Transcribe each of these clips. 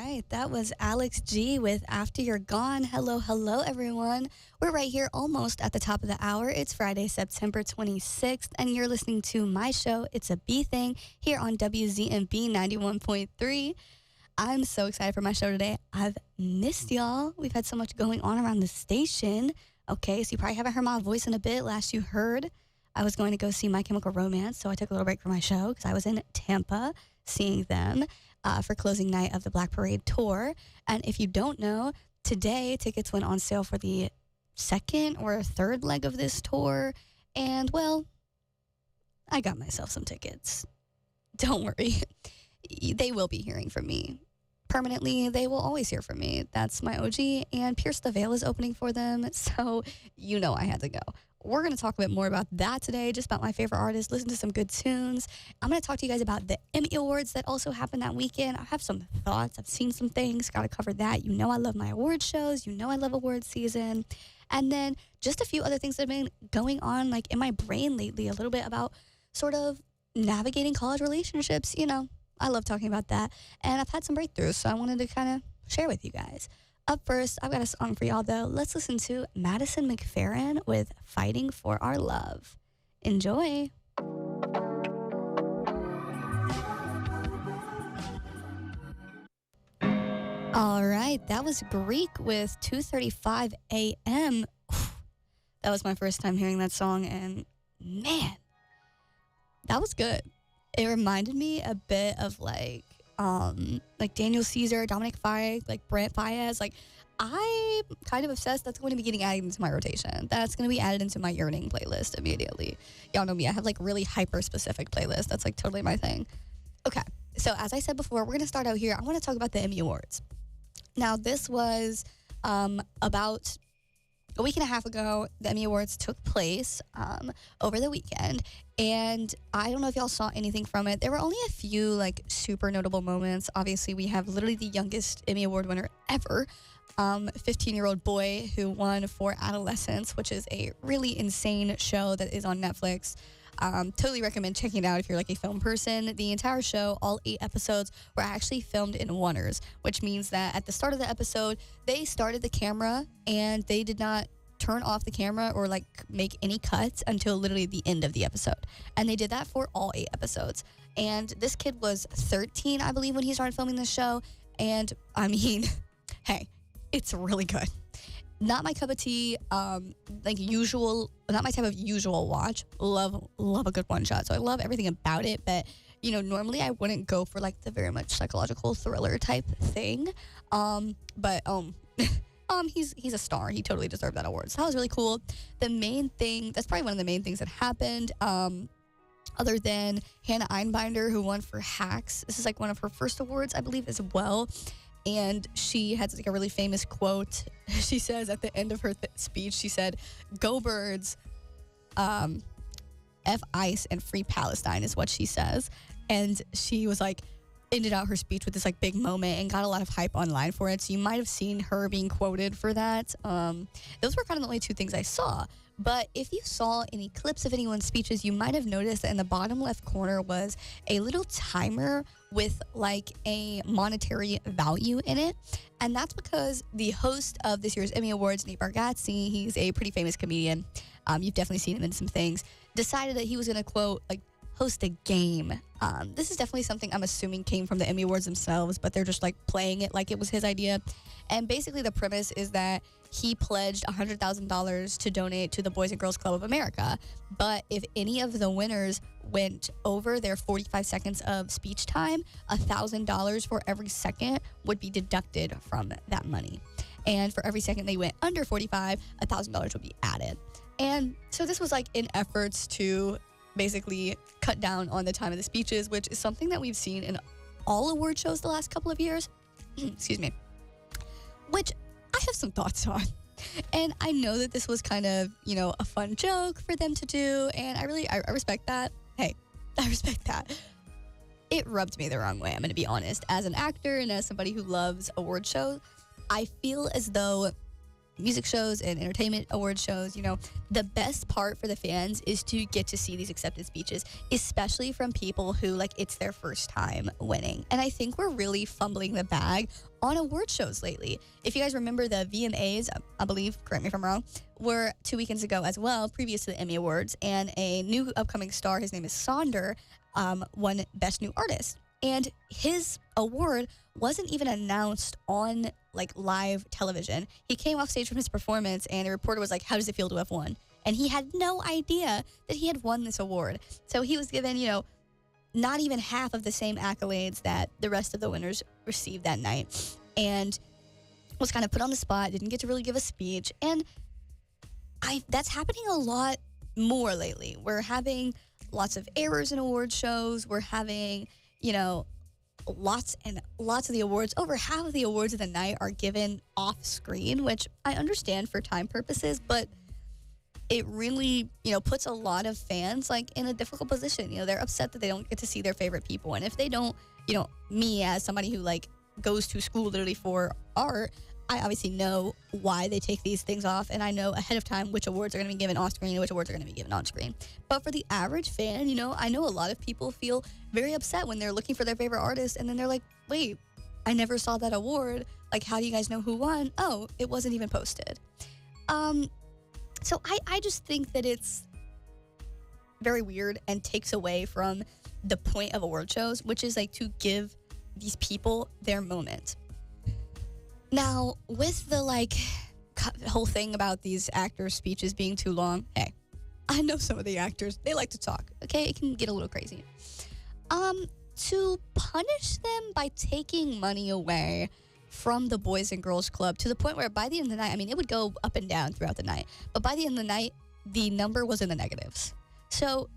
right, that was Alex G with After You're Gone. Hello, hello, everyone. We're right here almost at the top of the hour. It's Friday, September 26th, and you're listening to my show, It's a Bee Thing, here on WZMB 91.3. I'm so excited for my show today. I've missed y'all. We've had so much going on around the station. Okay, so you probably haven't heard my voice in a bit. Last you heard, I was going to go see My Chemical Romance, so I took a little break from my show because I was in Tampa seeing them for closing night of the Black Parade tour. And if you don't know, today tickets went on sale for the second or third leg of this tour. And, well, I got myself some tickets. Don't worry. They will be hearing from me. Permanently, they will always hear from me. That's my OG, and Pierce the Veil is opening for them, so you know I had to go. We're going to talk a bit more about that today, just about my favorite artists, listen to some good tunes. I'm going to talk to you guys about the Emmy Awards that also happened that weekend. I have some thoughts. I've seen some things. Got to cover that. You know I love my award shows. You know I love award season. And then just a few other things that have been going on like in my brain lately, a little bit about sort of navigating college relationships. You know, I love talking about that. And I've had some breakthroughs, so I wanted to kind of share with you guys. Up first, I've got a song for y'all, though. Let's listen to Madison McFerrin with Fighting for Our Love. Enjoy. All right, that was Greek with 2:35 a.m. That was my first time hearing that song, and man, that was good. It reminded me a bit of like Daniel Caesar, Dominic Fike, like Brent Faiyaz. Like, I'm kind of obsessed. That's going to be getting added into my rotation. That's going to be added into my yearning playlist immediately. Y'all know me. I have like really hyper specific playlists. That's like totally my thing. Okay. So as I said before, we're going to start out here. I want to talk about the Emmy Awards. Now, this was about a week and a half ago. The Emmy Awards took place over the weekend, and I don't know if y'all saw anything from it. There were only a few like super notable moments. Obviously, we have literally the youngest Emmy Award winner ever, 15-year-old boy who won for Adolescence, which is a really insane show that is on Netflix. Totally recommend checking it out if you're like a film person. The entire show, all 8 episodes, were actually filmed in oneers, which means that at the start of the episode, they started the camera and they did not turn off the camera or like make any cuts until literally the end of the episode. And they did that for all 8 episodes. And this kid was 13, I believe, when he started filming the show. And I mean, hey, it's really good. Not my cup of tea, like usual, not my type of usual watch. Love a good one shot. So I love everything about it. But, you know, normally I wouldn't go for like the very much psychological thriller type thing. He's a star. He totally deserved that award. So that was really cool. The main thing, that's probably one of the main things that happened, other than Hannah Einbinder, who won for Hacks. This is like one of her first awards, I believe, as well. And she had like a really famous quote. She says at the end of her speech, she said, "Go Birds, F ICE and Free Palestine," is what she says. And she was like, ended out her speech with this like big moment and got a lot of hype online for it. So you might have seen her being quoted for that. Those were kind of the only 2 things I saw. But if you saw any clips of anyone's speeches, you might have noticed that in the bottom left corner was a little timer with like a monetary value in it. And that's because the host of this year's Emmy Awards, Nate Bargatze, he's a pretty famous comedian. You've definitely seen him in some things, decided that he was going to quote, like, host a game. This is definitely something I'm assuming came from the Emmy Awards themselves, but they're just like playing it like it was his idea. And basically the premise is that he pledged $100,000 to donate to the Boys and Girls Club of America. But if any of the winners went over their 45 seconds of speech time, $1,000 for every second would be deducted from that money. And for every second they went under 45, $1,000 would be added. And so this was like in efforts to basically cut down on the time of the speeches, which is something that we've seen in all award shows the last couple of years. Excuse me. Which I have some thoughts on. And I know that this was kind of, you know, a fun joke for them to do. And I respect that. Hey, I respect that. It rubbed me the wrong way, I'm going to be honest. As an actor and as somebody who loves award shows, I feel as though music shows and entertainment award shows, the best part for the fans is to get to see these acceptance speeches, especially from people who, like, it's their first time winning. And I think we're really fumbling the bag on award shows lately. If you guys remember, the VMAs, I believe, correct me if I'm wrong, were 2 weekends ago as well, previous to the Emmy Awards, and a new upcoming star, his name is Sonder, won Best New Artist. And his award wasn't even announced on, like, live television. He came off stage from his performance, and the reporter was like, how does it feel to have won? And he had no idea that he had won this award. So he was given, not even half of the same accolades that the rest of the winners received that night. And was kind of put on the spot, didn't get to really give a speech. And that's happening a lot more lately. We're having lots of errors in award shows. We're having, lots and lots of the awards. Over half of the awards of the night are given off screen, which I understand for time purposes, but it really, puts a lot of fans, like, in a difficult position. They're upset that they don't get to see their favorite people. And if they don't, me as somebody who, like, goes to school literally for art, I obviously know why they take these things off, and I know ahead of time which awards are going to be given off screen and which awards are going to be given on screen. But for the average fan, I know a lot of people feel very upset when they're looking for their favorite artist, and then they're like, wait, I never saw that award. Like, how do you guys know who won? Oh, it wasn't even posted. So I just think that it's very weird and takes away from the point of award shows, which is, like, to give these people their moment. Now, with the, like, whole thing about these actors' speeches being too long, hey, I know some of the actors, they like to talk, okay? It can get a little crazy. To punish them by taking money away from the Boys and Girls Club to the point where by the end of the night, I mean, it would go up and down throughout the night, but by the end of the night, the number was in the negatives. So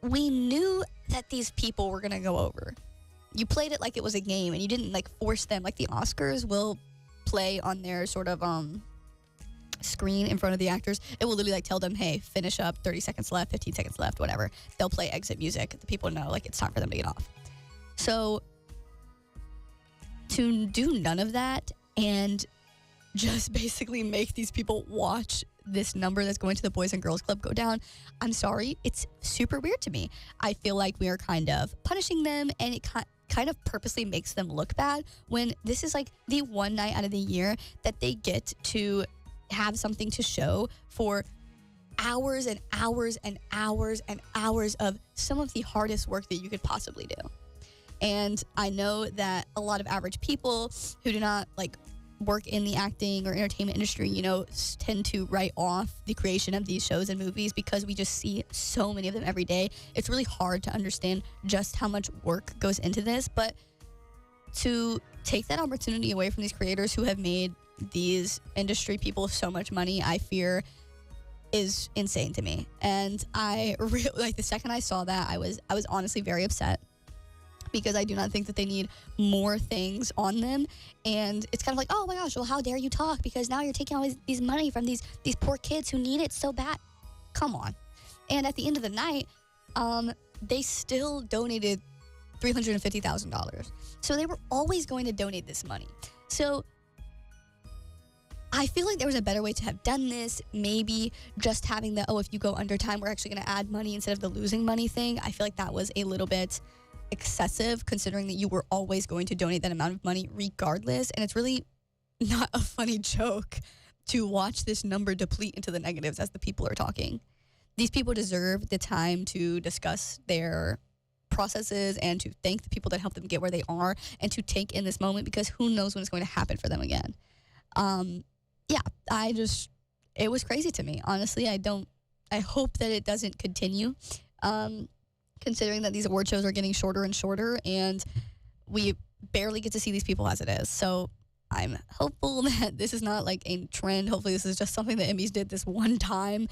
we knew that these people were going to go over. You played it like it was a game, and you didn't, like, force them. Like, the Oscars will play on their sort of screen in front of the actors. It will literally, like, tell them, hey, finish up, 30 seconds left, 15 seconds left, whatever. They'll play exit music. The people know, like, it's time for them to get off. So to do none of that and just basically make these people watch this number that's going to the Boys and Girls Club go down, I'm sorry, it's super weird to me. I feel like we are kind of punishing them, and it kind of purposely makes them look bad when this is, like, the one night out of the year that they get to have something to show for hours and hours and hours and hours of some of the hardest work that you could possibly do. And I know that a lot of average people who do not, like, work in the acting or entertainment industry, tend to write off the creation of these shows and movies because we just see so many of them every day. It's really hard to understand just how much work goes into this, but to take that opportunity away from these creators who have made these industry people so much money, I fear is insane to me. And I really, like, the second I saw that, I was honestly very upset, because I do not think that they need more things on them. And it's kind of like, oh my gosh, well, how dare you talk? Because now you're taking all these money from these poor kids who need it so bad. Come on. And at the end of the night, they still donated $350,000. So they were always going to donate this money. So I feel like there was a better way to have done this. Maybe just having the, if you go under time, we're actually going to add money instead of the losing money thing. I feel like that was a little bit excessive, considering that you were always going to donate that amount of money regardless. And it's really not a funny joke to watch this number deplete into the negatives as the people are talking. These people deserve the time to discuss their processes and to thank the people that helped them get where they are and to take in this moment, because who knows when it's going to happen for them again. It was crazy to me. Honestly, I hope that it doesn't continue. Considering that these award shows are getting shorter and shorter, and we barely get to see these people as it is. So I'm hopeful that this is not like a trend. Hopefully this is just something that Emmys did this one time,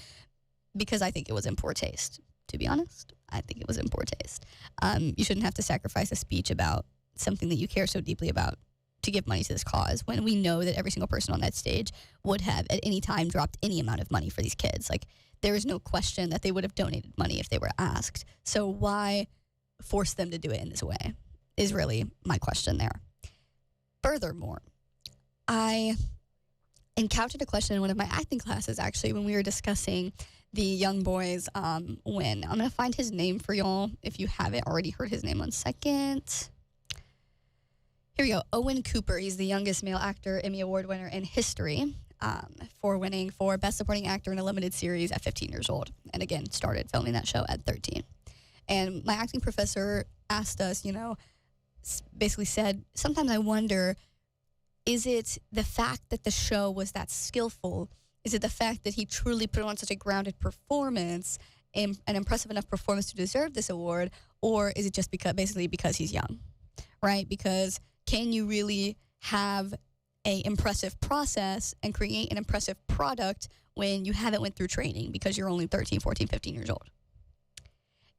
because I think it was in poor taste, to be honest. I think it was in poor taste. You shouldn't have to sacrifice a speech about something that you care so deeply about to give money to this cause, when we know that every single person on that stage would have at any time dropped any amount of money for these kids. Like, there is no question that they would have donated money if they were asked. So why force them to do it in this way is really my question there. Furthermore, I encountered a question in one of my acting classes, actually, when we were discussing the young boys win. I'm going to find his name for y'all if you haven't already heard his name. 1 second. Here we go. Owen Cooper. He's the youngest male actor Emmy Award winner in history for winning for Best Supporting Actor in a Limited Series at 15 years old. And again, started filming that show at 13. And my acting professor asked us, basically said, sometimes I wonder, is it the fact that the show was that skillful? Is it the fact that he truly put on such a grounded performance, an impressive enough performance to deserve this award? Or is it just because he's young, right? Because can you really have a impressive process and create an impressive product when you haven't went through training because you're only 13, 14, 15 years old?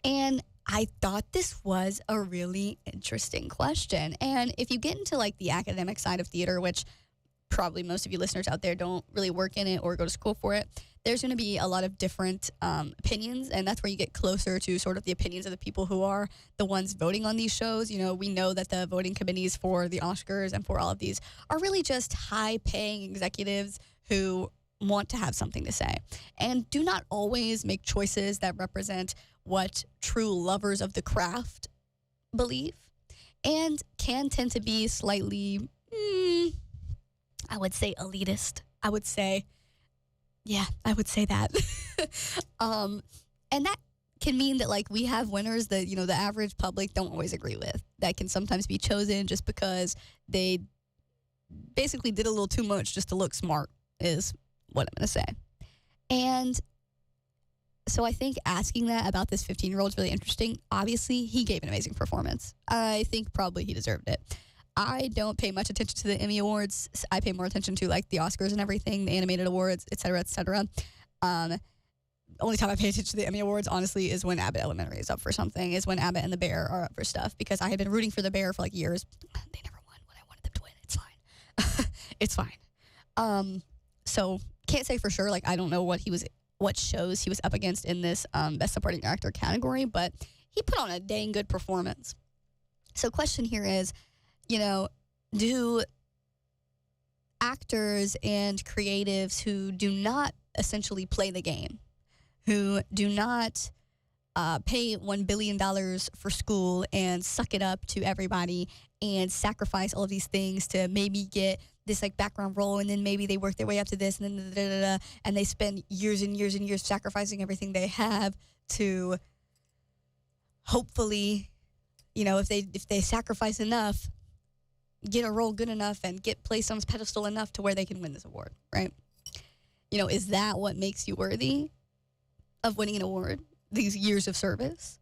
And I thought this was a really interesting question. And if you get into like the academic side of theater, which probably most of you listeners out there don't really work in it or go to school for it, there's going to be a lot of different opinions, and that's where you get closer to sort of the opinions of the people who are the ones voting on these shows. We know that the voting committees for the Oscars and for all of these are really just high-paying executives who want to have something to say and do not always make choices that represent what true lovers of the craft believe, and can tend to be slightly, I would say elitist. I would say that. And that can mean that like we have winners that, the average public don't always agree with, that can sometimes be chosen just because they basically did a little too much just to look smart is what I'm going to say. And so I think asking that about this 15-year-old is really interesting. Obviously, he gave an amazing performance. I think probably he deserved it. I don't pay much attention to the Emmy Awards. I pay more attention to like the Oscars and everything, the animated awards, et cetera, et cetera. Only time I pay attention to the Emmy Awards, honestly, is when Abbott Elementary is up for something, is when Abbott and the Bear are up for stuff, because I have been rooting for the Bear for like years. They never won when I wanted them to win. It's fine. It's fine. So can't say for sure. Like, I don't know what shows he was up against in this Best Supporting Actor category, but he put on a dang good performance. So question here is, do actors and creatives who do not essentially play the game, who do not pay $1 billion for school and suck it up to everybody and sacrifice all of these things to maybe get this like background role, and then maybe they work their way up to this, and then and they spend years and years and years sacrificing everything they have to hopefully, if they sacrifice enough, get a role good enough and get placed on this pedestal enough to where they can win this award, right? Is that what makes you worthy of winning an award? These years of service?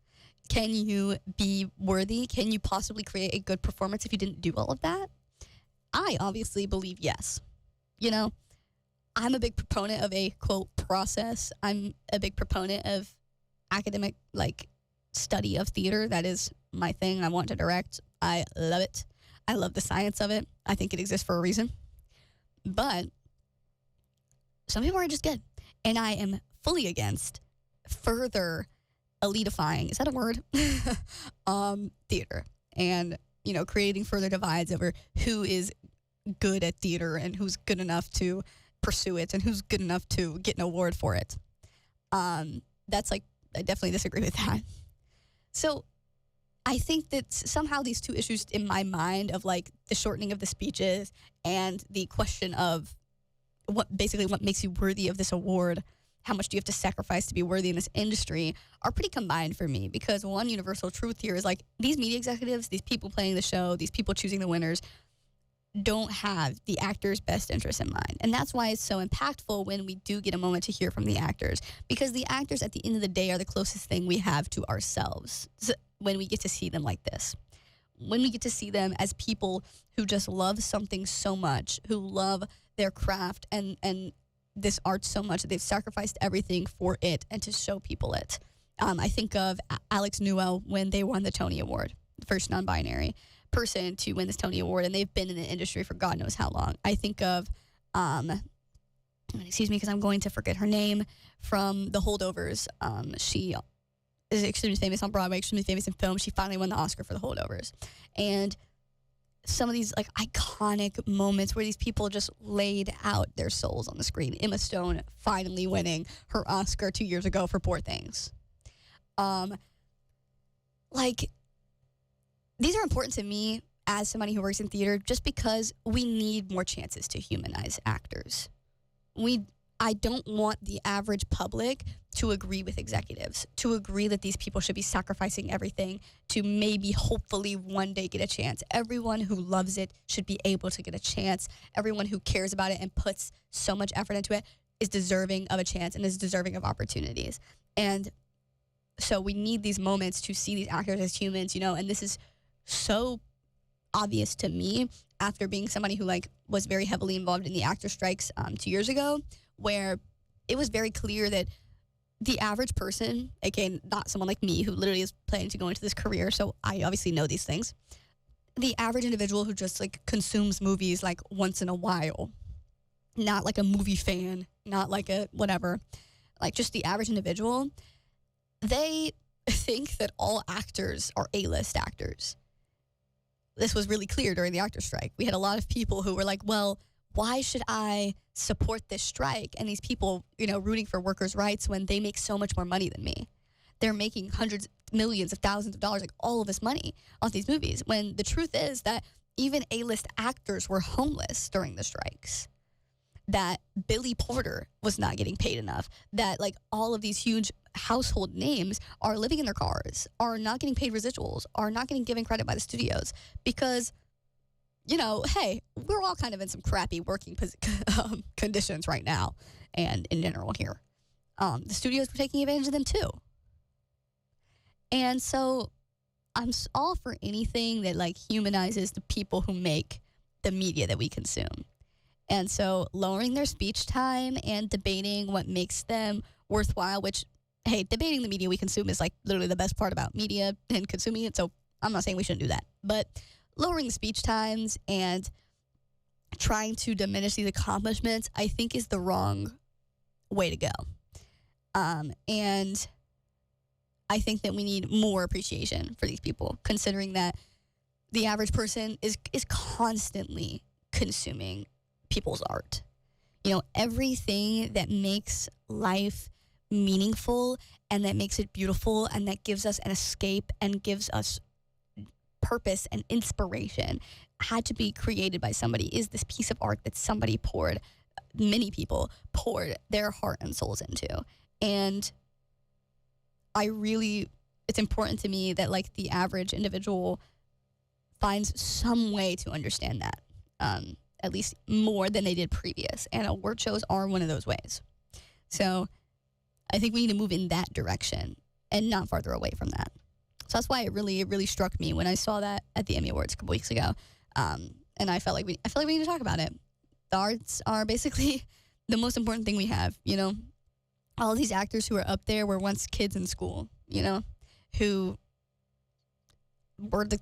Can you be worthy? Can you possibly create a good performance if you didn't do all of that? I obviously believe yes. I'm a big proponent of a, quote, process. I'm a big proponent of academic, study of theater. That is my thing. I want to direct. I love it. I love the science of it. I think it exists for a reason. But some people are just good. And I am fully against further elitifying, is that a word? Theater. And, creating further divides over who is good at theater and who's good enough to pursue it and who's good enough to get an award for it. That's I definitely disagree with that. So I think that somehow these two issues in my mind of the shortening of the speeches and the question of what makes you worthy of this award, how much do you have to sacrifice to be worthy in this industry, are pretty combined for me, because one universal truth here is these media executives, these people playing the show, these people choosing the winners don't have the actor's best interest in mind. And that's why it's so impactful when we do get a moment to hear from the actors, because the actors at the end of the day are the closest thing we have to ourselves when we get to see them like this. When we get to see them as people who just love something so much, who love their craft and this art so much that they've sacrificed everything for it and to show people it. I think of Alex Newell when they won the Tony Award, the first non-binary person to win this Tony Award, and they've been in the industry for God knows how long. I think of, excuse me, because I'm going to forget her name, from The Holdovers. She is extremely famous on Broadway, extremely famous in film. She finally won the Oscar for The Holdovers. And some of these like iconic moments where these people just laid out their souls on the screen. Emma Stone finally winning her Oscar 2 years ago for Poor Things. Like, these are important to me as somebody who works in theater just because we need more chances to humanize actors. I don't want the average public to agree with executives, to agree that these people should be sacrificing everything to maybe, hopefully, one day get a chance. Everyone who loves it should be able to get a chance. Everyone who cares about it and puts so much effort into it is deserving of a chance and is deserving of opportunities. And so we need these moments to see these actors as humans, and this is so obvious to me after being somebody who was very heavily involved in the actor strikes 2 years ago, where it was very clear that the average person, again, not someone like me who literally is planning to go into this career, so I obviously know these things, the average individual who just consumes movies once in a while, not like a movie fan, not like a whatever, just the average individual, they think that all actors are A-list actors. This was really clear during the actor strike. We had a lot of people who were like, well, why should I support this strike and these people, rooting for workers' rights when they make so much more money than me? They're making hundreds, millions of thousands of dollars, all of this money off these movies, when the truth is that even A-list actors were homeless during the strikes, that Billy Porter was not getting paid enough, that all of these huge household names are living in their cars, are not getting paid residuals, are not getting given credit by the studios because, hey, we're all kind of in some crappy working conditions right now and in general here. The studios were taking advantage of them too. And so I'm all for anything that humanizes the people who make the media that we consume. And so lowering their speech time and debating what makes them worthwhile, which, hey, debating the media we consume is literally the best part about media and consuming it. So I'm not saying we shouldn't do that. But lowering the speech times and trying to diminish these accomplishments, I think, is the wrong way to go. And I think that we need more appreciation for these people, considering that the average person is constantly consuming people's art. Everything that makes life meaningful and that makes it beautiful and that gives us an escape and gives us purpose and inspiration had to be created by somebody, is this piece of art that many people poured their heart and souls into. And it's important to me that the average individual finds some way to understand that, at least more than they did previous. And award shows are one of those ways. So I think we need to move in that direction and not farther away from that. So that's why it really struck me when I saw that at the Emmy Awards a couple weeks ago. And I felt like we need to talk about it. The arts are basically the most important thing we have, All these actors who are up there were once kids in school, who were the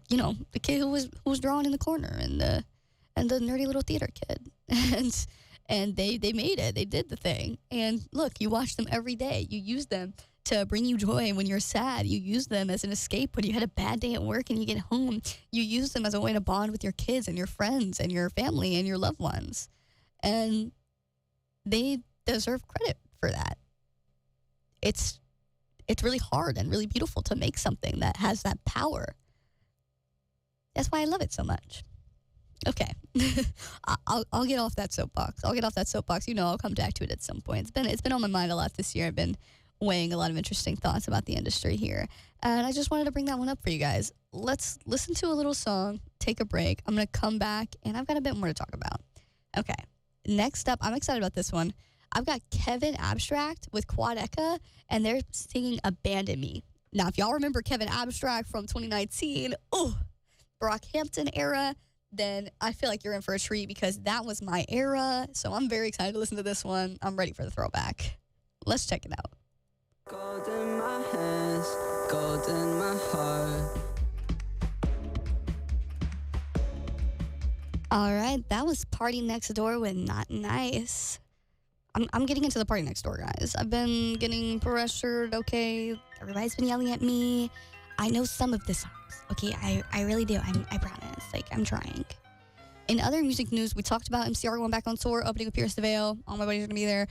kid who was drawn in the corner and the nerdy little theater kid. And they made it. They did the thing. And look, you watch them every day. You use them to bring you joy when you're sad. You use them as an escape when you had a bad day at work and you get home. You use them as a way to bond with your kids and your friends and your family and your loved ones. And they deserve credit for that. It's really hard and really beautiful to make something that has that power. That's why I love it so much. Okay, I'll get off that soapbox. I'll come back to it at some point. It's been on my mind a lot this year. I've been weighing a lot of interesting thoughts about the industry here, and I just wanted to bring that one up for you guys. Let's listen to a little song, take a break. I'm gonna come back, and I've got a bit more to talk about. Okay, next up, I'm excited about this one. I've got Kevin Abstract with Quad Eka, and they're singing "Abandon Me." Now, if y'all remember Kevin Abstract from 2019, Brockhampton era, then I feel like you're in for a treat because that was my era. So I'm very excited to listen to this one. I'm ready for the throwback. Let's check it out. Gold in my hands, gold in my heart. All right, that was Party Next Door with Not Nice. I'm getting into the Party Next Door, guys. I've been getting pressured, okay? Everybody's been yelling at me. I know some of this helps. Okay, I really do. I promise. Like, I'm trying. In other music news, we talked about MCR going back on tour, opening with Pierce the Veil. All my buddies are going to be there.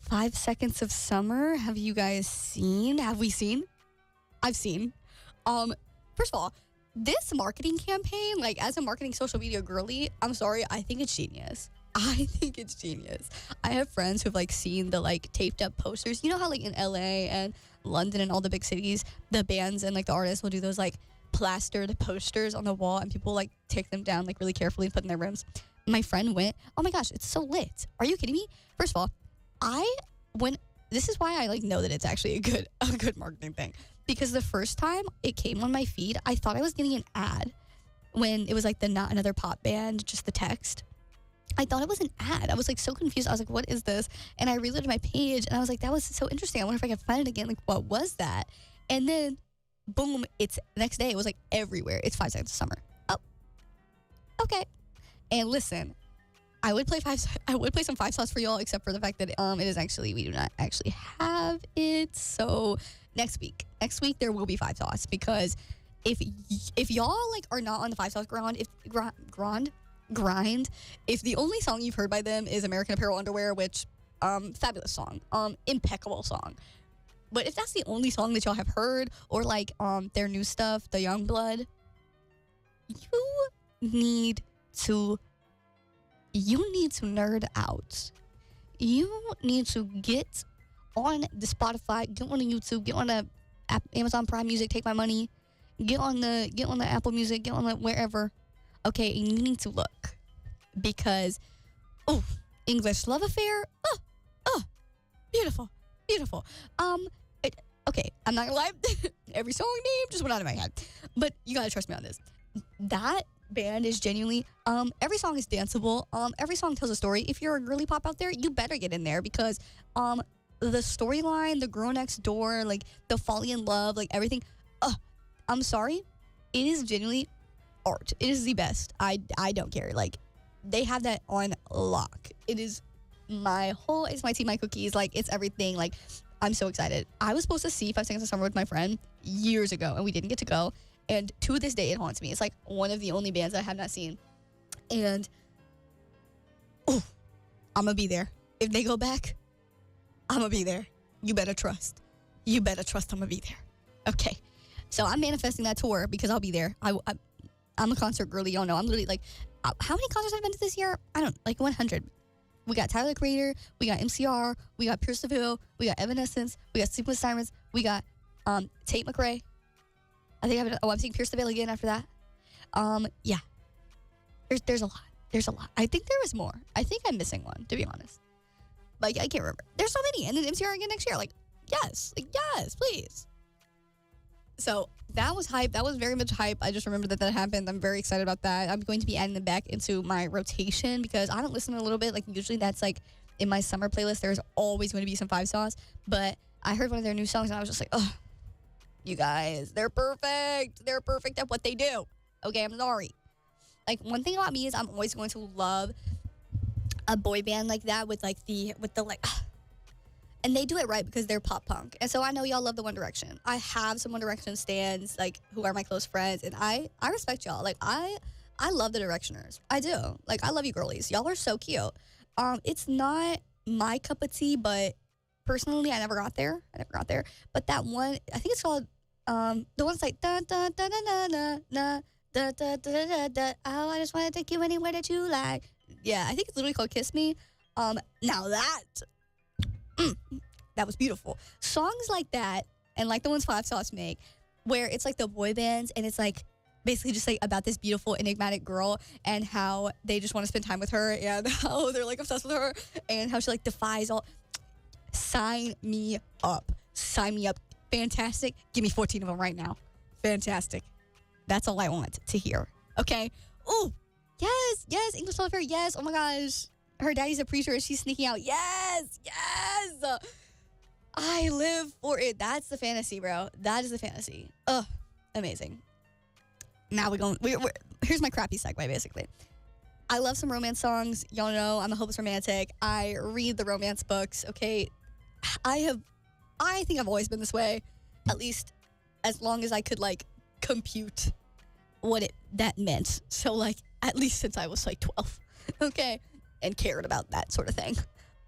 5 Seconds of Summer. Have you guys seen? Have we seen? I've seen. First of all, this marketing campaign, like, as a marketing social media girly, I'm sorry, I think it's genius. I think it's genius. I have friends who've, like, seen the, like, taped up posters. You know how, like, in LA and London and all the big cities, the bands and, like, the artists will do those, like, plastered posters on the wall, and people, like, take them down, like, really carefully and put in their rooms. My friend went, oh my gosh, it's so lit. Are you kidding me? First of all, this is why I, like, know that it's actually a good marketing thing. Because the first time it came on my feed, I thought I was getting an ad when it was, like, the Not Another Pop Band, just the text. I thought it was an ad. I was, like, so confused. I was like, what is this? And I reloaded my page, and I was like, that was so interesting. I wonder if I could find it again. Like, what was that? And then, boom, it's next day. It was, like, everywhere. It's 5 Seconds of Summer. Oh, okay. And listen, I would play some 5 sauce for y'all, except for the fact that it is actually, we do not actually have it. So next week there will be 5 sauce, because if y'all, like, are not on the 5 sauce grind, if the only song you've heard by them is American Apparel Underwear, which fabulous song, impeccable song, but if that's the only song that y'all have heard, or like their new stuff, the Young Blood, you need to nerd out. You need to get on the Spotify, get on the YouTube, get on the Amazon Prime Music, take my money, get on the Apple Music, get on the wherever. Okay, and you need to look, because, English Love Affair, beautiful. Okay, I'm not gonna lie, every song name just went out of my head, but you gotta trust me on this. That band is genuinely, every song is danceable, every song tells a story. If you're a girly pop out there, you better get in there, because, the storyline, the girl next door, like, the falling in love, like, everything, I'm sorry, it is genuinely art. It is the best. I don't care. Like, they have that on lock. It is it's my tea, my cookies. Like, it's everything. Like, I'm so excited. I was supposed to see 5 Seconds of Summer with my friend years ago, and we didn't get to go. And to this day, it haunts me. It's like one of the only bands I have not seen. And, I'm going to be there. If they go back, I'm going to be there. You better trust. I'm going to be there. Okay. So I'm manifesting that tour, because I'll be there. I'm a concert girly, y'all know. I'm literally like, how many concerts have I been to this year? I don't, like 100. We got Tyler the Creator, we got MCR, we got Pierce the Veil, we got Evanescence, we got Sleep with Sirens, we got Tate McRae. I'm seeing Pierce the Veil again after that. Yeah. There's a lot. I think there was more. I think I'm missing one, to be honest. Like, I can't remember. There's so many. And then MCR again next year. Like, yes, please. So that was hype. That was very much hype. I just remembered that happened. I'm very excited about that. I'm going to be adding them back into my rotation, because I haven't listened a little bit. Like, usually that's like in my summer playlist. There's always going to be some 5 sauce. But I heard one of their new songs, and I was just like, oh, you guys, they're perfect. They're perfect at what they do. Okay, I'm sorry. Like, one thing about me is I'm always going to love a boy band like that with the and they do it right, because they're pop punk. And so I know y'all love the One Direction. I have some One Direction stans, like, who are my close friends, and I respect y'all. Like, I love the Directioners. I do. Like, I love you girlies. Y'all are so cute. It's not my cup of tea, but personally, I never got there. But that one, I think it's called, the one's like, da da da da da da da da da da da. Oh, I just want to take you anywhere that you like. Yeah, I think it's literally called Kiss Me. Now that was beautiful. Songs like that, and like the ones 5 Sauce make, where it's like the boy bands, and it's like basically just like about this beautiful enigmatic girl, and how they just want to spend time with her, and how they're like obsessed with her, and how she like defies all. Sign me up. Fantastic. Give me 14 of them right now. Fantastic. That's all I want to hear. Okay. Oh, yes. English Love Affair. Yes. Oh my gosh. Her daddy's a preacher and she's sneaking out. Yes. I live for it. That's the fantasy, bro. That is the fantasy. Ugh. Amazing. Now here's my crappy segue, basically. I love some romance songs. Y'all know I'm a hopeless romantic. I read the romance books, okay? I think I've always been this way, at least as long as I could, like, compute what that meant. So, like, at least since I was, like, 12, okay, and cared about that sort of thing.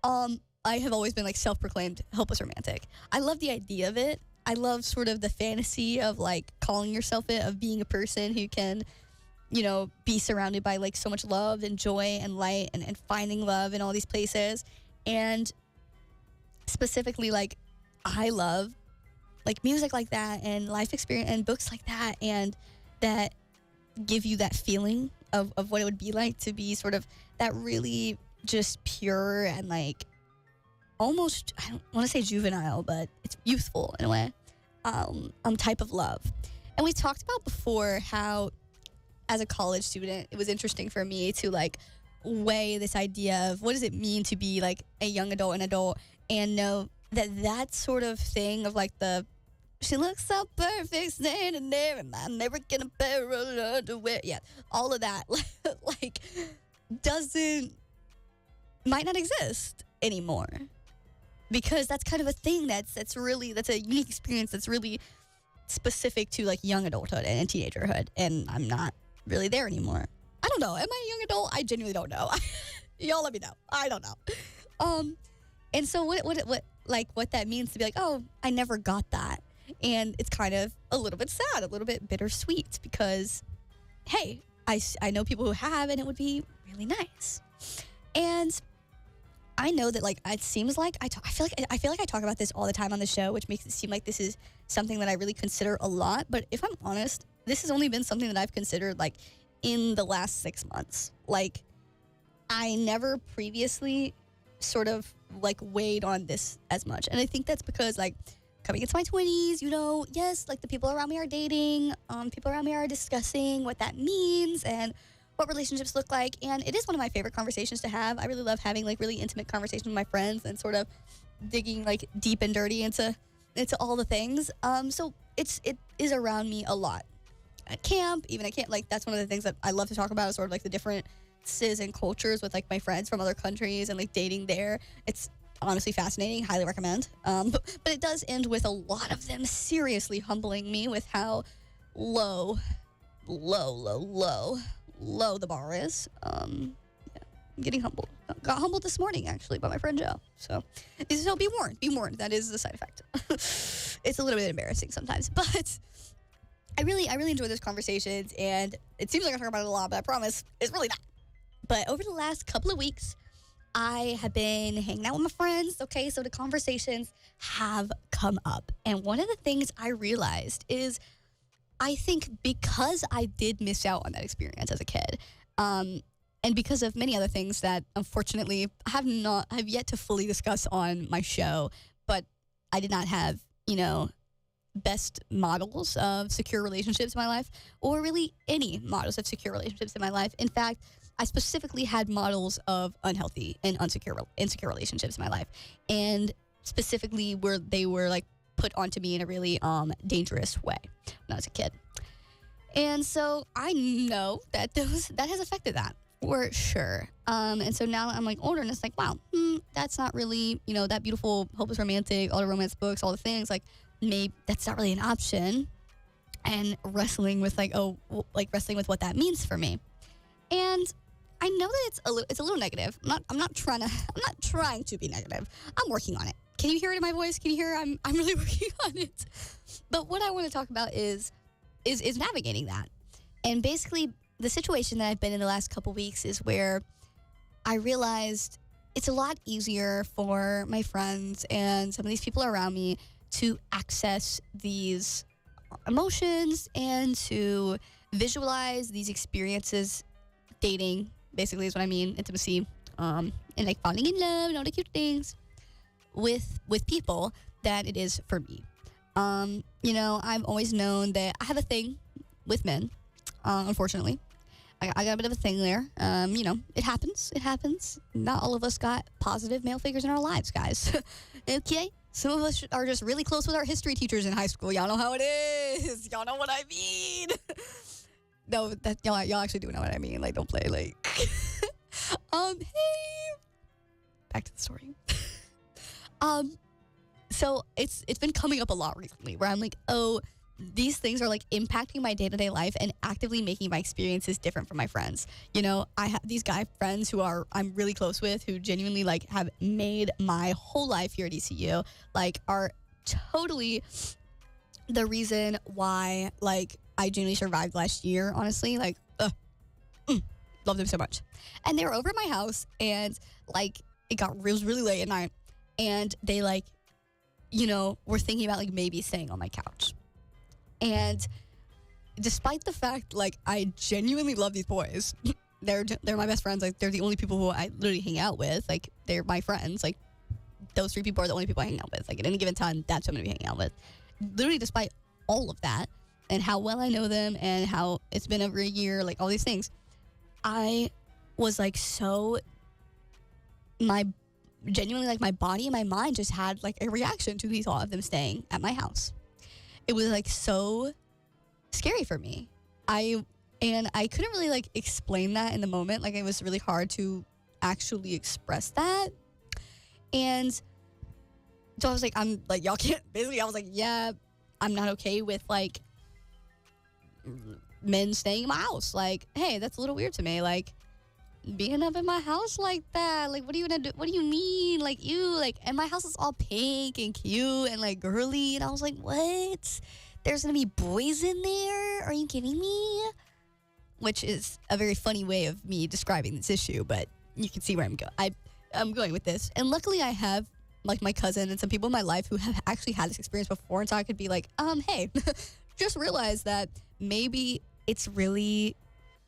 I have always been, like, self-proclaimed hopeless romantic. I love the idea of it. I love sort of the fantasy of, like, calling yourself it, of being a person who can, you know, be surrounded by, like, so much love and joy and light and finding love in all these places. And specifically, like, I love, like, music like that and life experience and books like that, and that give you that feeling of what it would be like to be sort of that really just pure and, like, almost, I don't want to say juvenile, but it's youthful in a way, type of love. And we talked about before how, as a college student, it was interesting for me to, like, weigh this idea of what does it mean to be, like, a young adult, an adult, and know that sort of thing of, like, she looks so perfect standing there and I'm never gonna pair her underwear. Yeah, all of that, like, might not exist anymore. Because that's kind of a thing that's a unique experience that's really specific to, like, young adulthood and teenagerhood. And I'm not really there anymore. I don't know. Am I a young adult? I genuinely don't know. Y'all let me know. I don't know. And so what that means to be like, oh, I never got that. And it's kind of a little bit sad, a little bit bittersweet, because, hey, I know people who have, and it would be really nice. And I know that, like, it seems like I feel like I talk about this all the time on the show, which makes it seem like this is something that I really consider a lot. But if I'm honest, this has only been something that I've considered, like, in the last 6 months. Like, I never previously sort of, like, weighed on this as much. And I think that's because, like, coming into my 20s, you know, yes, like, the people around me are dating. People around me are discussing what that means and what relationships look like. And it is one of my favorite conversations to have. I really love having, like, really intimate conversations with my friends and sort of digging, like, deep and dirty into all the things. So it is around me a lot. At camp, even at camp, like, that's one of the things that I love to talk about, is sort of, like, the differences and cultures with, like, my friends from other countries and, like, dating there. It's honestly fascinating. Highly recommend. But it does end with a lot of them seriously humbling me with how low the bar is. Yeah, I'm getting humbled. Got humbled this morning, actually, by my friend Joe. So be warned. That is the side effect. It's a little bit embarrassing sometimes, but I really enjoy those conversations, and it seems like I talk about it a lot, but I promise it's really not. But over the last couple of weeks, I have been hanging out with my friends, okay? So the conversations have come up. And one of the things I realized is, I think because I did miss out on that experience as a kid, and because of many other things that, unfortunately, I have yet to fully discuss on my show, but I did not have, you know, best models of secure relationships in my life, or really any models of secure relationships in my life. In fact, I specifically had models of unhealthy and insecure relationships in my life, and specifically where they were, like, put onto me in a really dangerous way when I was a kid. And so I know that that has affected that for sure. And so now I'm, like, older, and it's like, wow, that's not really, you know, that beautiful hopeless romantic, all the romance books, all the things, like, maybe that's not really an option. And wrestling with, like, wrestling with what that means for me. And I know that it's a little negative. I'm not trying to be negative. I'm working on it. Can you hear it in my voice? Can you hear I'm really working on it? But what I want to talk about is navigating that. And basically, the situation that I've been in the last couple weeks is where I realized it's a lot easier for my friends and some of these people around me to access these emotions and to visualize these experiences, dating, basically is what I mean, intimacy, and, like, falling in love and all the cute things with people, that it is for me. You know, I've always known that I have a thing with men, unfortunately. I got a bit of a thing there. You know, it happens. Not all of us got positive male figures in our lives, guys. Okay? Some of us are just really close with our history teachers in high school. Y'all know how it is. Y'all know what I mean. No, that y'all actually do know what I mean. Like, don't play, like. Hey. Back to the story. So it's been coming up a lot recently where I'm like, oh, these things are like impacting my day-to-day life and actively making my experiences different from my friends. You know, I have these guy friends who I'm really close with, who genuinely like have made my whole life here at ECU, like are totally the reason why like I genuinely survived last year, honestly. Like, love them so much. And they were over at my house, and like it was really late at night, and they like, you know, were thinking about like maybe staying on my couch. And despite the fact like I genuinely love these boys, they're my best friends. Like, they're the only people who I literally hang out with. Like, they're my friends. Like, those 3 people are the only people I hang out with. Like, at any given time, that's who I'm gonna be hanging out with. Literally, despite all of that and how well I know them and how it's been over a year, like all these things, I was like genuinely like my body and my mind just had like a reaction to the thought of them staying at my house. It was like so scary for me. I couldn't really like explain that in the moment. Like, it was really hard to actually express that. And so I was like, I'm like, y'all can't, basically I was like, yeah, I'm not okay with like men staying in my house. Like, hey, that's a little weird to me. Like, being up in my house like that, like, what are you gonna do? What do you mean? Like, you, like, and my house is all pink and cute and like girly, and I was like, what? There's gonna be boys in there? Are you kidding me? Which is a very funny way of me describing this issue, but you can see where I'm going with this. And luckily I have like my cousin and some people in my life who have actually had this experience before, and so I could be like, hey, just realize that maybe it's really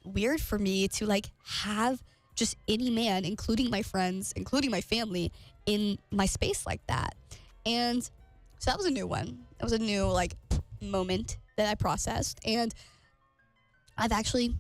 weird for me to like have just any man, including my friends, including my family, in my space like that. And so that was a new one. That was a new like moment that I processed, and I've actually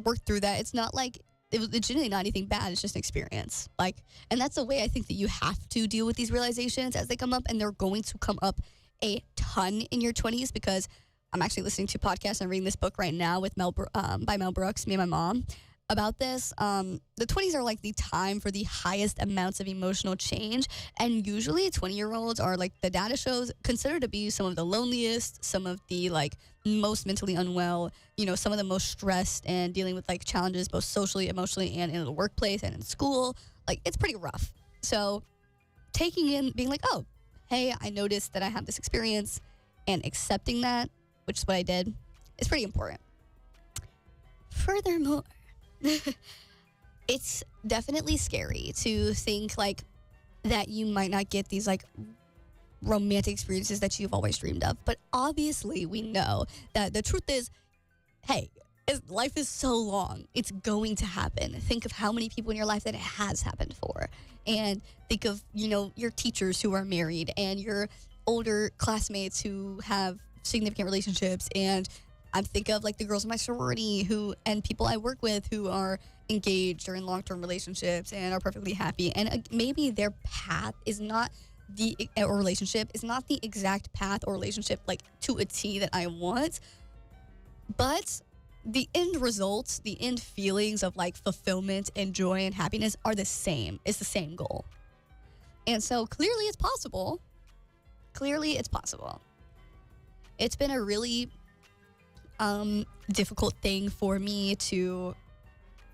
worked through that. It's not like it was legitimately not anything bad. It's just an experience. Like, and that's the way I think that you have to deal with these realizations as they come up, and they're going to come up a ton in your 20s, because I'm actually listening to podcasts and reading this book right now with by Mel Brooks, me and my mom, about this. The 20s are like the time for the highest amounts of emotional change, and usually 20-year-olds are, like the data shows, considered to be some of the loneliest, some of the like most mentally unwell, you know, some of the most stressed and dealing with like challenges both socially, emotionally, and in the workplace and in school. Like, it's pretty rough. So taking in, being like, oh, hey, I noticed that I have this experience, and accepting that, which is what I did, is pretty important. Furthermore, it's definitely scary to think like that you might not get these like romantic experiences that you've always dreamed of. But obviously we know that the truth is, hey, life is so long. It's going to happen. Think of how many people in your life that it has happened for. And think of, you know, your teachers who are married, and your older classmates who have significant relationships, and I think of like the girls in my sorority and people I work with who are engaged or in long-term relationships and are perfectly happy. And maybe their path is not or relationship is not the exact path or relationship like to a T that I want, but the end results, the end feelings of like fulfillment and joy and happiness are the same. It's the same goal. And so clearly it's possible. It's been a really difficult thing for me to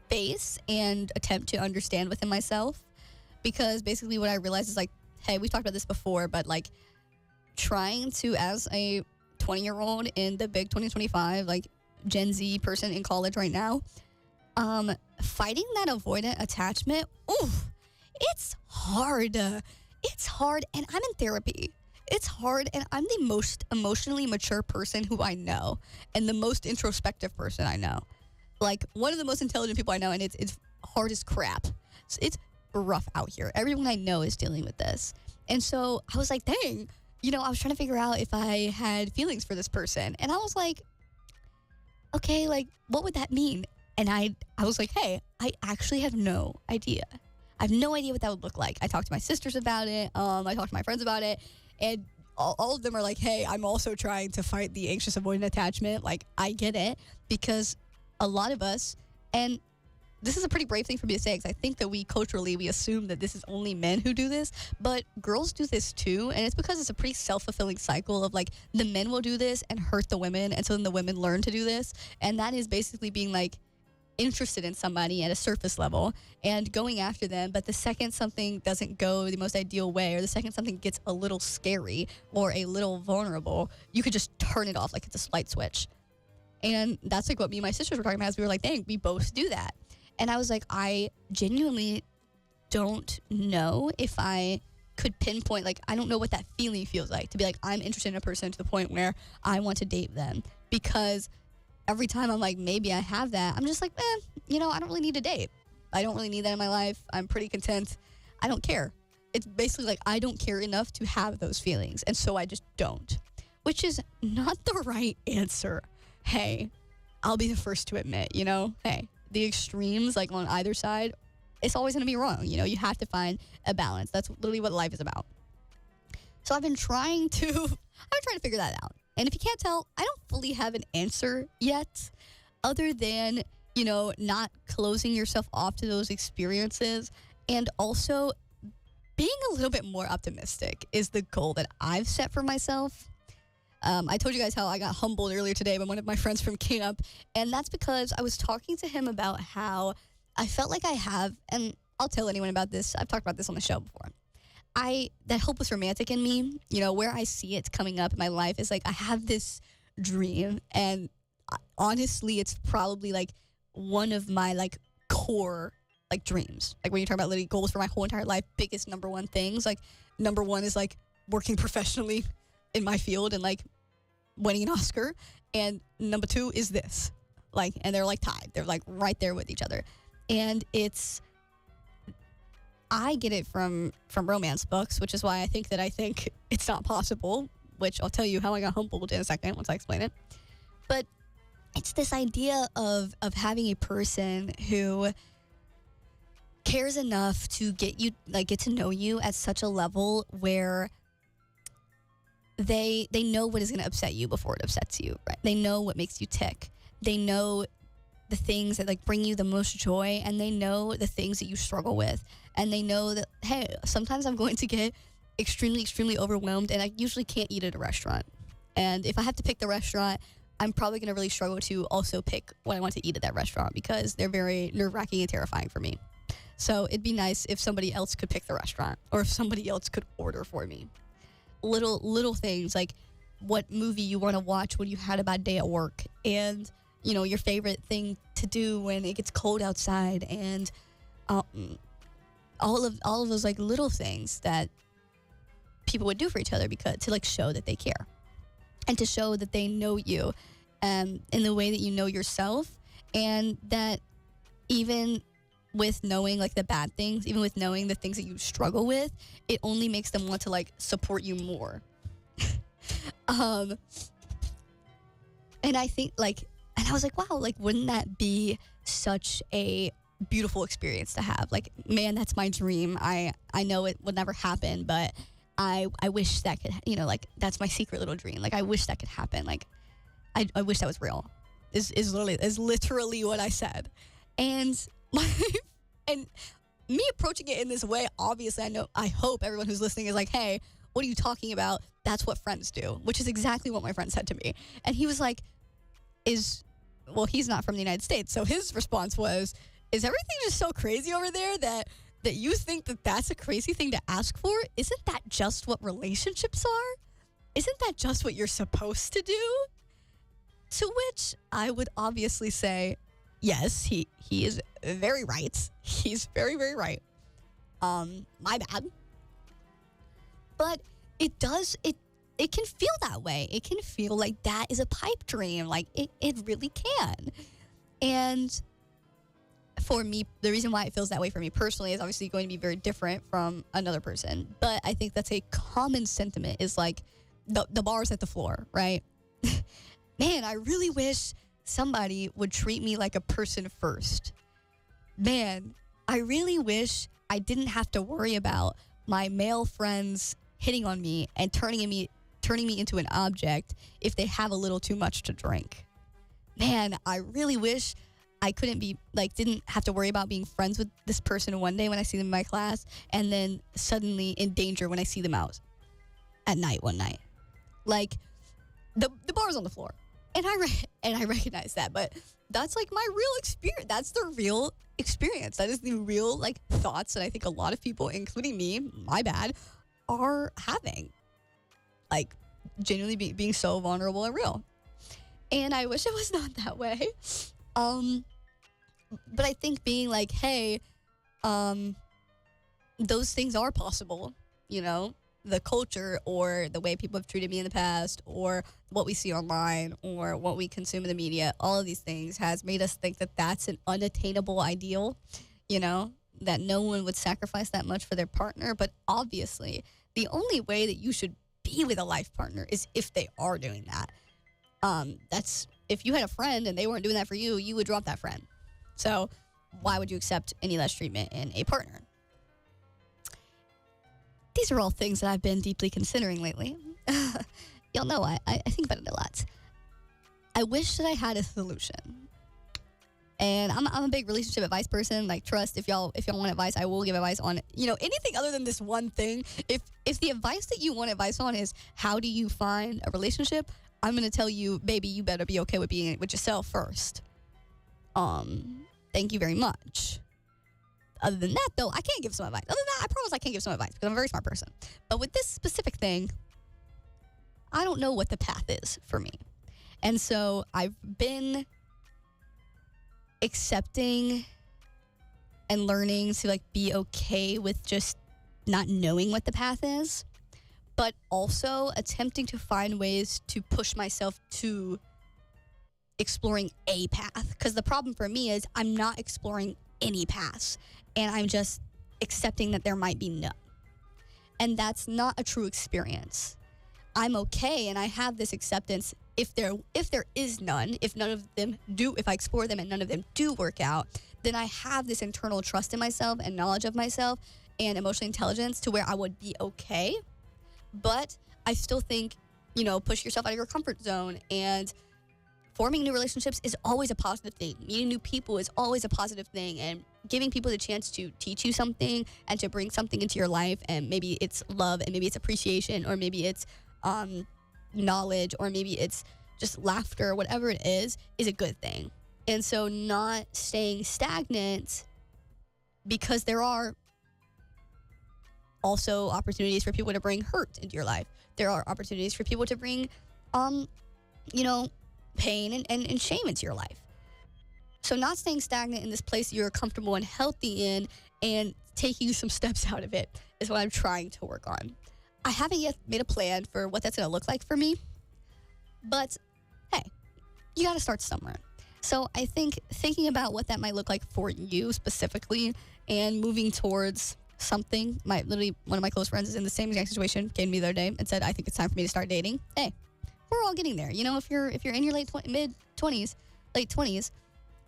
face and attempt to understand within myself, because basically what I realized is like, hey, we talked about this before, but like trying to, as a 20-year-old in the big 2025, like Gen Z person in college right now, fighting that avoidant attachment, it's hard. It's hard, and I'm in therapy. It's hard, and I'm the most emotionally mature person who I know, and the most introspective person I know. Like, one of the most intelligent people I know, and it's hard as crap. It's rough out here. Everyone I know is dealing with this. And so I was like, dang, you know, I was trying to figure out if I had feelings for this person. And I was like, okay, like, what would that mean? And I was like, hey, I actually have no idea. I have no idea what that would look like. I talked to my sisters about it. I talked to my friends about it. And all of them are like, hey, I'm also trying to fight the anxious avoidant attachment. Like, I get it, because a lot of us, and this is a pretty brave thing for me to say, because I think that we culturally, we assume that this is only men who do this, but girls do this too. And it's because it's a pretty self-fulfilling cycle of like, the men will do this and hurt the women. And so then the women learn to do this. And that is basically being like interested in somebody at a surface level and going after them. But the second something doesn't go the most ideal way, or the second something gets a little scary or a little vulnerable, you could just turn it off like it's a light switch. And that's like what me and my sisters were talking about, as we were like, dang, we both do that. And I was like, I genuinely don't know if I could pinpoint, like, I don't know what that feeling feels like to be like, I'm interested in a person to the point where I want to date them. Because every time I'm like, maybe I have that, I'm just like, I don't really need to date. I don't really need that in my life. I'm pretty content. I don't care. It's basically like, I don't care enough to have those feelings. And so I just don't, which is not the right answer. Hey, I'll be the first to admit, hey, the extremes, like on either side, it's always going to be wrong. You have to find a balance. That's literally what life is about. So I've been trying to figure that out. And if you can't tell, I don't fully have an answer yet, other than, not closing yourself off to those experiences, and also being a little bit more optimistic is the goal that I've set for myself. I told you guys how I got humbled earlier today by one of my friends from camp, and that's because I was talking to him about how I felt like I have, and I'll tell anyone about this, I've talked about this on the show before, that hopeless romantic in me, where I see it coming up in my life is like, I have this dream, and honestly, it's probably like one of my like core like dreams. Like when you talk about literally goals for my whole entire life, biggest number one things, like number one is like working professionally in my field and like winning an Oscar, and number two is this, like, and they're like tied, they're like right there with each other. And I get it from romance books, which is why I think it's not possible, which I'll tell you how I got humbled in a second once I explain it. But it's this idea of having a person who cares enough to get to know you at such a level where they know what is going to upset you before it upsets you, right? They know what makes you tick. They know the things that like bring you the most joy, and they know the things that you struggle with. And they know that, hey, sometimes I'm going to get extremely, extremely overwhelmed, and I usually can't eat at a restaurant. And if I have to pick the restaurant, I'm probably going to really struggle to also pick what I want to eat at that restaurant, because they're very nerve-wracking and terrifying for me. So it'd be nice if somebody else could pick the restaurant, or if somebody else could order for me. Little things like what movie you want to watch when you had a bad day at work, and your favorite thing to do when it gets cold outside, and all of those like little things that people would do for each other, because to like show that they care and to show that they know you in the way that you know yourself, and that even with knowing like the bad things, even with knowing the things that you struggle with, it only makes them want to like support you more. And I think like, and I was like, wow, like wouldn't that be such a beautiful experience to have? Like, man, that's my dream. I know it would never happen, but I wish that could, like that's my secret little dream. Like I wish that could happen. Like I wish that was real. Is literally what I said. And and me approaching it in this way, obviously I hope everyone who's listening is like, hey, what are you talking about? That's what friends do, which is exactly what my friend said to me. And he was like, he's not from the United States. So his response was, is everything just so crazy over there that you think that that's a crazy thing to ask for? Isn't that just what relationships are? Isn't that just what you're supposed to do? To which I would obviously say, yes, he is very right. He's very, very right. My bad. But it can feel that way. It can feel like that is a pipe dream. Like it really can. And for me, the reason why it feels that way for me personally is obviously going to be very different from another person. But I think that's a common sentiment, is like the bar's at the floor, right? Man, I really wish somebody would treat me like a person first. Man, I really wish I didn't have to worry about my male friends hitting on me and turning me into an object if they have a little too much to drink. Man, I really wish I couldn't be, like, didn't have to worry about being friends with this person one day when I see them in my class, and then suddenly in danger when I see them out at night one night. Like, the bar's on the floor. And I recognize that, but that's, like, my real experience. That's the real experience. That is the real, like, thoughts that I think a lot of people, including me, my bad, are having. Like, genuinely being so vulnerable and real. And I wish it was not that way. But I think being like, hey, those things are possible, you know, the culture or the way people have treated me in the past or what we see online or what we consume in the media, all of these things has made us think that that's an unattainable ideal, you know, that no one would sacrifice that much for their partner. But obviously, the only way that you should be with a life partner is if they are doing that. That's if you had a friend and they weren't doing that for you, you would drop that friend. So why would you accept any less treatment in a partner? These are all things that I've been deeply considering lately. Y'all know I think about it a lot. I wish that I had a solution. And I'm a big relationship advice person. Like, trust, if y'all want advice, I will give advice on, you know, anything other than this one thing. If the advice that you want advice on is how do you find a relationship, I'm going to tell you, baby, you better be okay with being with yourself first. Thank you very much. Other than that, though, I can't give some advice. Other than that, I promise I can't give some advice because I'm a very smart person. But with this specific thing, I don't know what the path is for me. And so I've been accepting and learning to, like, be okay with just not knowing what the path is, but also attempting to find ways to push myself to exploring a path. Because the problem for me is I'm not exploring any paths, and I'm just accepting that there might be none. And that's not a true experience. I'm okay, and I have this acceptance if there is none, if none of them do, if I explore them and none of them do work out, then I have this internal trust in myself and knowledge of myself and emotional intelligence to where I would be okay. But I still think, you know, push yourself out of your comfort zone, and forming new relationships is always a positive thing. Meeting new people is always a positive thing, and giving people the chance to teach you something and to bring something into your life, and maybe it's love, and maybe it's appreciation, or maybe it's knowledge, or maybe it's just laughter, whatever it is a good thing. And so not staying stagnant, because there are also opportunities for people to bring hurt into your life. There are opportunities for people to bring, you know, pain and shame into your life. So not staying stagnant in this place you're comfortable and healthy in, and taking some steps out of it is what I'm trying to work on. I haven't yet made a plan for what that's going to look like for me, but hey, you got to start somewhere. So I think thinking about what that might look like for you specifically and moving towards something. Literally one of my close friends is in the same exact situation, came to me the other day and said, I think it's time for me to start dating. Hey, we're all getting there. You know, if you're in your late 20s,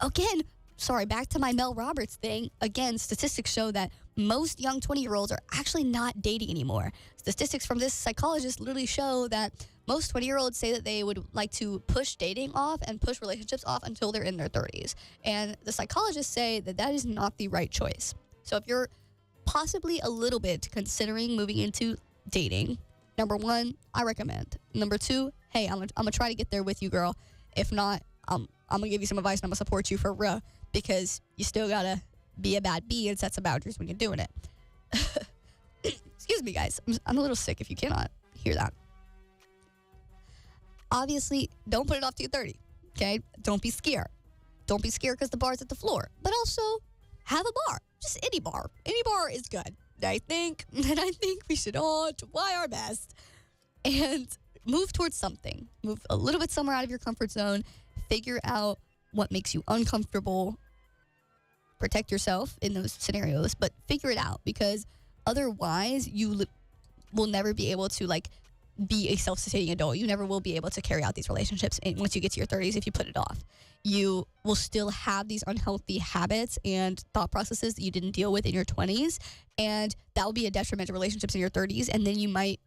again, sorry, back to my Mel Roberts thing. Again, statistics show that most young 20-year-olds are actually not dating anymore. Statistics from this psychologist literally show that most 20-year-olds say that they would like to push dating off and push relationships off until they're in their 30s. And the psychologists say that that is not the right choice. So if you're possibly a little bit considering moving into dating, number one, I recommend. Number two, hey, I'm gonna try to get there with you, girl. If not, I'm gonna give you some advice and I'm gonna support you for real, because you still gotta be a bad bee and set some boundaries when you're doing it. Excuse me, guys. I'm a little sick if you cannot hear that. Obviously, don't put it off to your 30, okay? Don't be scared. Don't be scared because the bar's at the floor. But also, have a bar. Just any bar. Any bar is good, I think. And I think we should all try our best and move towards something. Move a little bit somewhere out of your comfort zone. Figure out what makes you uncomfortable. Protect yourself in those scenarios, but figure it out, because otherwise you will never be able to, like, be a self-sustaining adult. You never will be able to carry out these relationships. And once you get to your 30s, if you put it off, you will still have these unhealthy habits and thought processes that you didn't deal with in your 20s. And that will be a detriment to relationships in your 30s. And then you might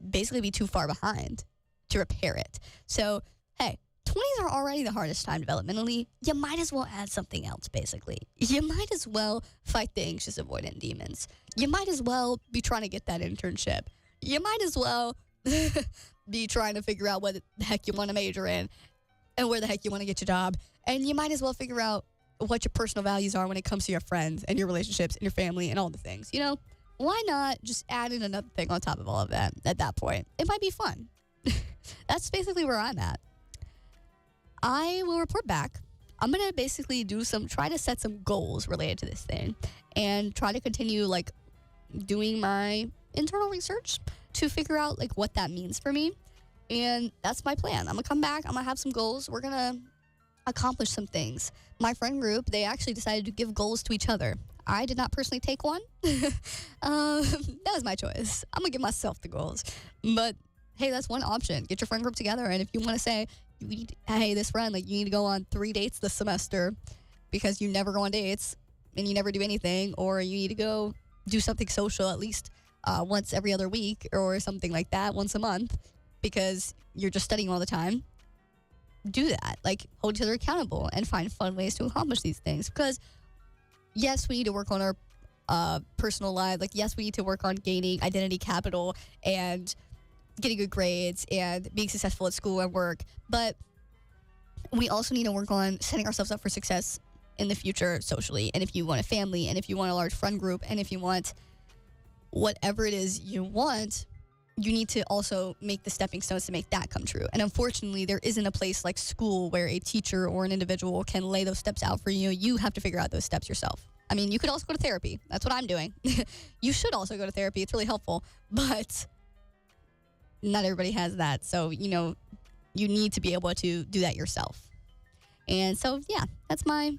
basically be too far behind to repair it. So, hey, 20s are already the hardest time developmentally. You might as well add something else, basically. You might as well fight the anxious avoidant demons. You might as well be trying to get that internship. You might as well be trying to figure out what the heck you want to major in and where the heck you want to get your job. And you might as well figure out what your personal values are when it comes to your friends and your relationships and your family and all the things. You know, why not just add in another thing on top of all of that at that point? It might be fun. That's basically where I'm at. I will report back. I'm going to basically try to set some goals related to this thing and try to continue like doing my internal research to figure out like what that means for me. And that's my plan. I'm going to come back. I'm going to have some goals. We're going to accomplish some things. My friend group, they actually decided to give goals to each other. I did not personally take one. That was my choice. I'm going to give myself the goals. But hey, that's one option. Get your friend group together. And if you want to say, hey, this friend, like you need to go on 3 dates this semester because you never go on dates and you never do anything, or you need to go do something social at least once every other week or something like that, once a month, because you're just studying all the time. Do that. Like, hold each other accountable and find fun ways to accomplish these things. Because, yes, we need to work on our personal life. Like, yes, we need to work on gaining identity capital and getting good grades and being successful at school and work. But we also need to work on setting ourselves up for success in the future socially. And if you want a family, and if you want a large friend group, and if you want whatever it is you want, you need to also make the stepping stones to make that come true. And unfortunately, there isn't a place like school where a teacher or an individual can lay those steps out for you. You have to figure out those steps yourself. I mean, you could also go to therapy. That's what I'm doing. You should also go to therapy. It's really helpful. But not everybody has that. So, you know, you need to be able to do that yourself. And so, yeah, that's my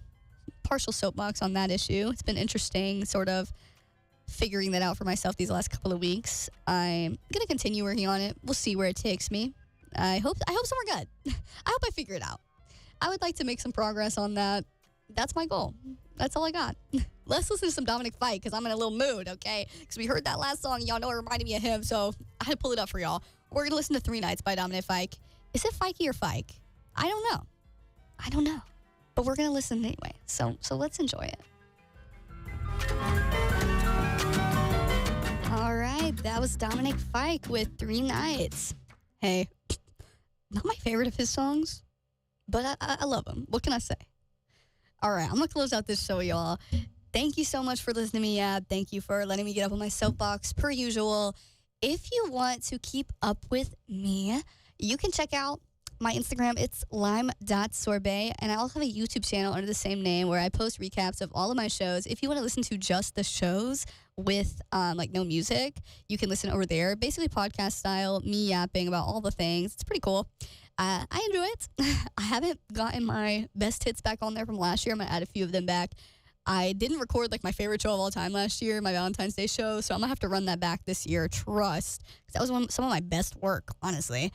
partial soapbox on that issue. It's been interesting sort of figuring that out for myself these last couple of weeks. I'm going to continue working on it. We'll see where it takes me. I hope somewhere good. I hope I figure it out. I would like to make some progress on that. That's my goal. That's all I got. Let's listen to some Dominic Fike because I'm in a little mood, okay? Because we heard that last song. Y'all know it reminded me of him, so I had to pull it up for y'all. We're going to listen to 3 Nights by Dominic Fike. Is it Fikey or Fike? I don't know. But we're going to listen anyway. So let's enjoy it. All right, that was Dominic Fike with 3 Nights. Hey, not my favorite of his songs, but I love him. What can I say? All right, I'm going to close out this show, y'all. Thank you so much for listening to me, Ab. Thank you for letting me get up on my soapbox, per usual. If you want to keep up with me, you can check out my Instagram. It's Lime.Sorbet, and I also have a YouTube channel under the same name where I post recaps of all of my shows. If you want to listen to just the shows with like no music, you can listen over there. Basically podcast style, me yapping about all the things. It's pretty cool. I enjoy it. I haven't gotten my best hits back on there from last year. I'm going to add a few of them back. I didn't record like my favorite show of all time last year, my Valentine's Day show, so I'm going to have to run that back this year. Trust. 'Cause that was some of my best work, honestly.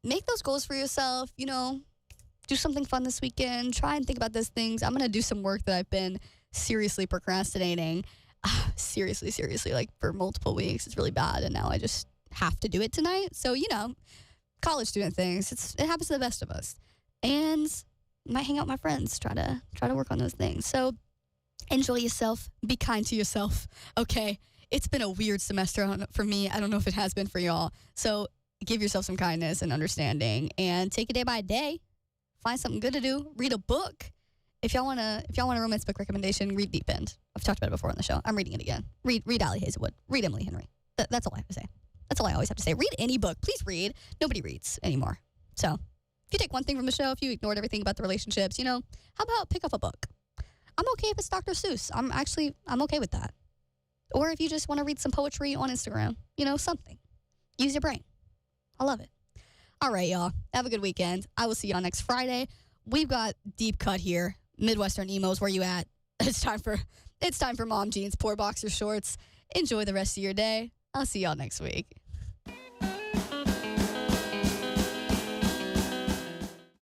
Make those goals for yourself, you know, do something fun this weekend, try and think about those things. I'm going to do some work that I've been seriously procrastinating. Seriously, like for multiple weeks. It's really bad, and now I just have to do it tonight. So, you know, college student things, it happens to the best of us. And might hang out with my friends, try to work on those things. So enjoy yourself, be kind to yourself, okay? It's been a weird semester for me. I don't know if it has been for y'all. So give yourself some kindness and understanding and take it day by day. Find something good to do. Read a book. If y'all want a romance book recommendation, read Deep End. I've talked about it before on the show. I'm reading it again. Read Allie Hazelwood. Read Emily Henry. That's all I have to say. That's all I always have to say. Read any book. Please read. Nobody reads anymore. So if you take one thing from the show, if you ignored everything about the relationships, you know, how about pick up a book? I'm okay if it's Dr. Seuss. I'm okay with that. Or if you just want to read some poetry on Instagram, you know, something. Use your brain. I love it. All right, y'all. Have a good weekend. I will see y'all next Friday. We've got Deep Cut here. Midwestern emos, where you at? It's time for mom jeans, poor boxer shorts. Enjoy the rest of your day. I'll see y'all next week.